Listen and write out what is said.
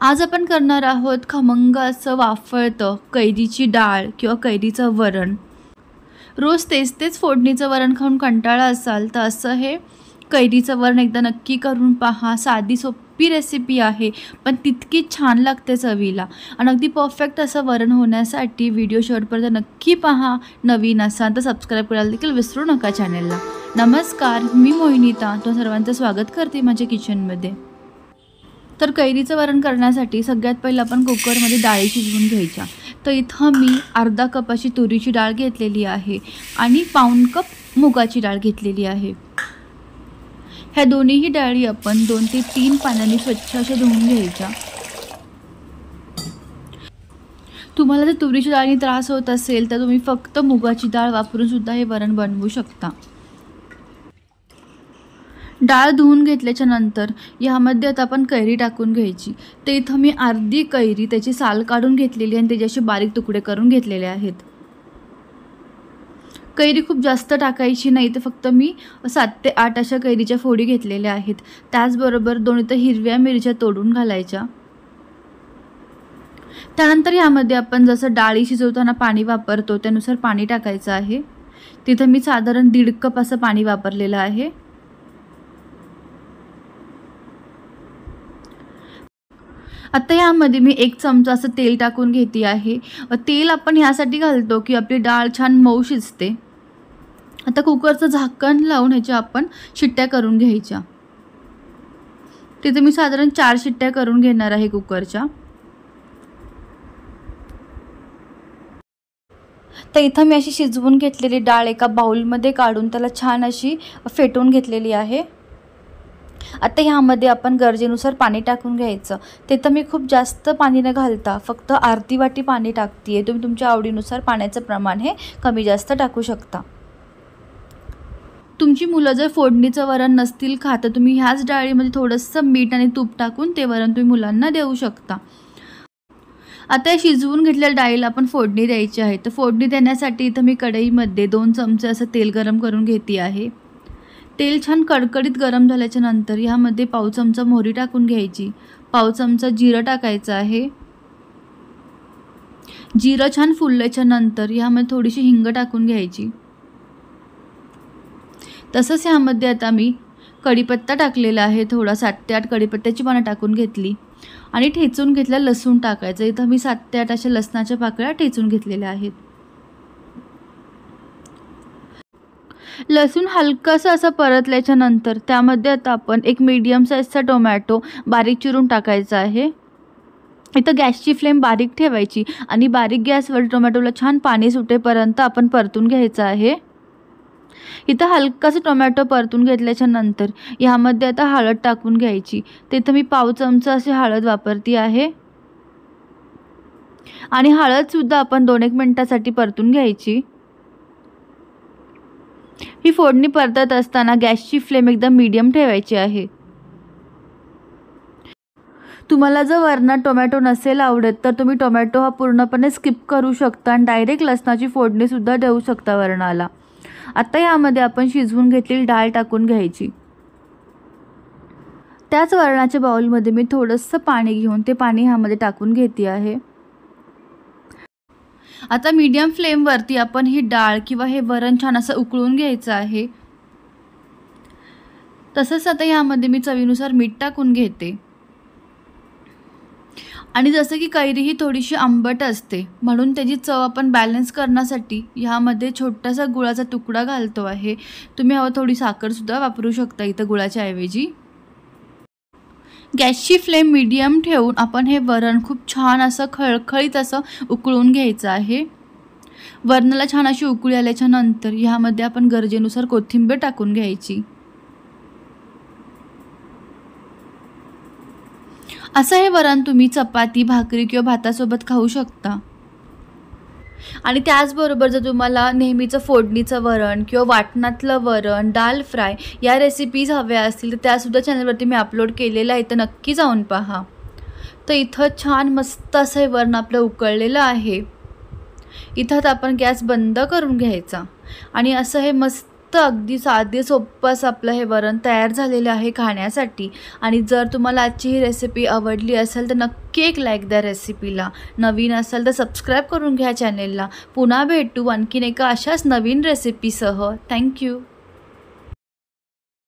आज आपण करणार आहोत खमंग असं वाफळतं कैरीची डाळ किंवा कैरीचं वरण। रोज तेच फोडणीचं वरण खाऊन कंटाळा असाल तर असं हे कैरीचं वरण एकदा नक्की करून पहा। साधी सोपी रेसिपी आहे पण तितकी छान लागते चवीला आणि अगदी परफेक्ट असं वरण होण्यासाठी व्हिडिओ शेवटपर्यंत नक्की पहा। नवीन असाल तर सबस्क्राइब करायला देखील विसरू नका चॅनलला। नमस्कार, मी मोहिनीता तुमचं सर्वांचं स्वागत करते माझ्या किचनमध्ये। तर कैरीचं वरण करण्यासाठी सगळ्यात पहिलं आपण कुकरमध्ये डाळी शिजवून घ्यायच्या। तर इथं मी अर्धा कप अशी तुरीची डाळ घेतलेली आहे आणि पाऊण कप मुगाची डाळ घेतलेली आहे। ह्या दोन्हीही डाळी आपण 2 ते 3 पाण्याने स्वच्छ अशा धुवून घ्यायच्या। तुम्हाला जर तुरीची डाळीने त्रास होत असेल तर तुम्ही फक्त मुगाची डाळ वापरून सुद्धा हे वरण बनवू शकता। डाळ धुवून घेतल्याच्या नंतर यामध्ये आता आपण कैरी टाकून घ्यायची। तर इथं मी अर्धी कैरी त्याची साल काढून घेतलेली आणि त्याचे असे बारीक तुकडे करून घेतलेले आहेत। कैरी खूप जास्त टाकायची नाही, तर फक्त मी 7 ते 8 अशा कैरीच्या फोडी घेतलेल्या आहेत। त्याचबरोबर 2 इथं हिरव्या मिरच्या तोडून घालायच्या। त्यानंतर यामध्ये आपण जसं डाळी शिजवताना पाणी वापरतो त्यानुसार पाणी टाकायचं आहे। तिथं मी साधारण 1.5 कप असं पाणी वापरलेलं आहे। आता यामध्ये मी 1 चमचा असं तेल टाकून घेते आहे। तेल आपण ह्यासाठी घालतो की आपली डाळ छान मऊ शिजते। आता कुकरचं झाकण लावून ह्याच्या आपण शिट्ट्या करून घ्यायच्या। तिथे मी साधारण 4 शिट्ट्या करून घेणार आहे कुकरच्या। तर इथं मी अशी शिजवून घेतलेली डाळ एका बाउलमध्ये काढून त्याला छान अशी फेटून घेतलेली आहे। आता ह्यामध्ये आपण गरजेनुसार पाणी टाकून घ्यायचं। तिथं मी खूप जास्त पाणी न घालता फक्त अर्धी वाटी पाणी टाकते। तुम्ही तुमच्या आवडीनुसार पाण्याचं प्रमाण हे कमी जास्त टाकू शकता। तुमची मुलं जर फोडणीचं वरण नसतील खात तर तुम्ही ह्याच डाळीमध्ये थोडंसं मीठ आणि तूप टाकून ते वरण तुम्ही मुलांना देऊ शकता। आता शिजवून घेतलेल्या डाळीला आपण फोडणी द्यायची आहे। तर फोडणी देण्यासाठी इथं मी कढईमध्ये 2 चमचे असं तेल गरम करून घेते आहे। तेल छान कडकडीत गरम झाल्याच्या नंतर यामध्ये पाव चमचा मोहरी टाकून घ्यायची। पाव चमचा जिरं टाकायचं आहे। जिरं छान फुलल्याच्या नंतर यामध्ये थोडीशी हिंग टाकून घ्यायची। तसंच यामध्ये आता मी कढीपत्ता टाकलेला आहे। थोडा 7 ते 8 कढीपत्त्याची पानं टाकून घेतली आणि ठेचून घेतलेला लसूण टाकायचं। इथं मी 7 ते 8 अशा लसणाच्या पाकळ्या ठेचून घेतलेल्या आहेत। लसूण हलकासा असं परतल्याच्या नंतर त्यामध्ये आता आपण एक मीडियम साईजचा टोमॅटो बारीक चिरून टाकायचा आहे। इथं गॅसची फ्लेम बारीक ठेवायची आणि बारीक गॅसवर टोमॅटोला छान पाणी सुटेपर्यंत आपण परतून घ्यायचं आहे। इथं हलकासा टोमॅटो परतून घेतल्याच्या नंतर यामध्ये आता हळद टाकून घ्यायची। तिथं मी पाव चमचा अशी हळद वापरती आहे आणि हळद सुद्धा आपण 2-1 मिनिटासाठी परतून घ्यायची। ही फोडणी परतत असताना गॅसची फ्लेम एकदम मीडियम ठेवायची आहे। तुम्हाला जर वरणात टोमॅटो नसेल आवडत तर तुम्ही टोमॅटो हा पूर्णपणे स्किप करू शकता आणि डायरेक्ट लसणाची फोडणी सुद्धा देऊ शकता वरणाला। आता यामध्ये आपण शिजवून घेतलेली डाळ टाकून घ्यायची। त्याच वरणाच्या बाउलमध्ये मी थोडंसं पाणी घेऊन ते पाणी ह्यामध्ये टाकून घेते आहे। आता मीडियम फ्लेमवरती आपण ही डाळ किंवा हे वरण छान असं उकळून घ्यायचं आहे। तसंच आता यामध्ये मी चवीनुसार मीठ टाकून घेते आणि जसं की कैरी ही थोडीशी आंबट असते म्हणून त्याची चव आपण बॅलन्स करण्यासाठी ह्यामध्ये छोटासा गुळाचा तुकडा घालतो आहे। तुम्ही हवं थोडी साखर सुद्धा वापरू शकता इथं गुळाच्या ऐवजी। गॅसची फ्लेम मीडियम ठेवून आपण हे वरण खूप छान असं खळखळीत असं उकळून घ्यायचं आहे। वरणाला छान अशी उकळी आल्याच्या नंतर ह्यामध्ये आपण गरजेनुसार कोथिंबीर टाकून घ्यायची। असं हे वरण तुम्ही चपाती, भाकरी किंवा भातासोबत खाऊ शकता। आणि त्याचबरोबर जर तुम्हाला नेहमीचं फोडणीचं वरण किंवा वाटणातलं वरण, दाल फ्राय या रेसिपीज हव्या असतील तर त्यासुद्धा चॅनलवरती मी अपलोड केलेलं आहे, तर नक्की जाऊन पहा। तर इथं छान मस्त असं हे वरण आपलं उकळलेलं आहे। इथं आपण गॅस बंद करून घ्यायचा आणि असं हे मस्त मस्त अगदी साधे सोपं असं आपलं हे वरण तयार झालेलं आहे खाण्यासाठी. आणि जर तुम्हाला आजची ही रेसिपी आवडली असेल तर नक्की एक लाईक द्या रेसिपीला. नवीन असेल तर सबस्क्राईब करून घ्या चॅनेलला. पुन्हा भेटू आणखीन एका अशाच नवीन रेसिपीसह. थँक्यू.